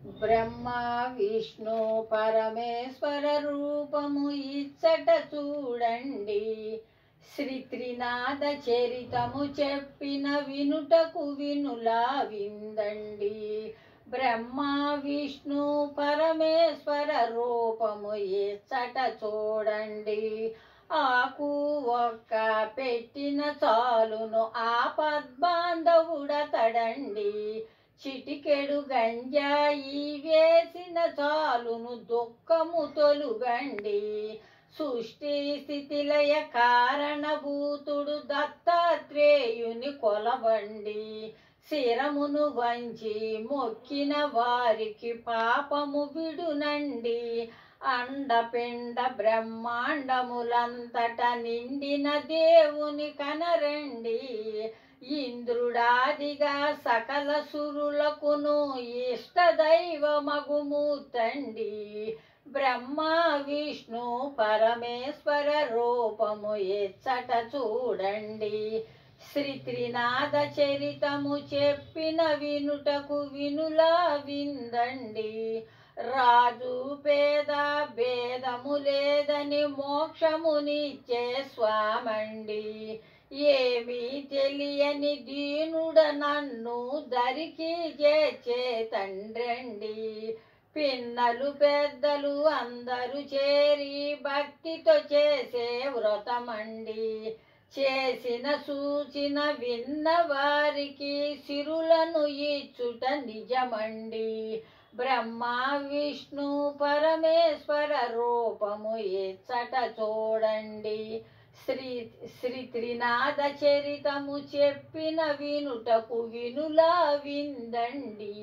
బ్రహ్మ విష్ణు పరమేశ్వర రూపము ఇచ్చట చూడండి. శ్రీ త్రినాథ చరితము చెప్పిన వినుటకు వినులా విందండి. బ్రహ్మ విష్ణు పరమేశ్వర రూపము ఇచ్చట చూడండి. ఆకు ఒక్క పెట్టిన చాలును ఆపద్బాంధవుడతడండి. చిటికెడు గంజాయి వేసిన చాలును దుఃఖము తొలుగండి. సృష్టి స్థితిలయ కారణభూతుడు దత్తాత్రేయుని కొలవండి. శిరమును వంచి మొక్కిన వారికి పాపము విడునండి. అండపిండ బ్రహ్మాండములంతట నిండిన దేవుని కనరండి. ఇంద్రుడాదిగా సకల సురులకును ఇష్టదైవమగుమూర్తండి. బ్రహ్మ విష్ణు పరమేశ్వర రూపము ఎచ్చట చూడండి. శ్రీ త్రినాథ చరితము చెప్పిన వినుటకు వినులా విందండి. రాజు పేద భేదము లేదని మోక్షమునిచ్చే స్వామండి. ఏమీ తెలియని దీనుడ నన్ను దరికి చేర్చే తండ్రండి. పిన్నలు పెద్దలు అందరూ చేరి భక్తితో చేసే వ్రతమండి. చేసిన సూచిన విన్న వారికి సిరులను ఇచ్చుట నిజమండి. బ్రహ్మ విష్ణు పరమేశ్వర రూపము ఎచ్చట చూడండి. శ్రీ త్రినాథ చరితము చెప్పిన వినుటకు వినులా విందండి.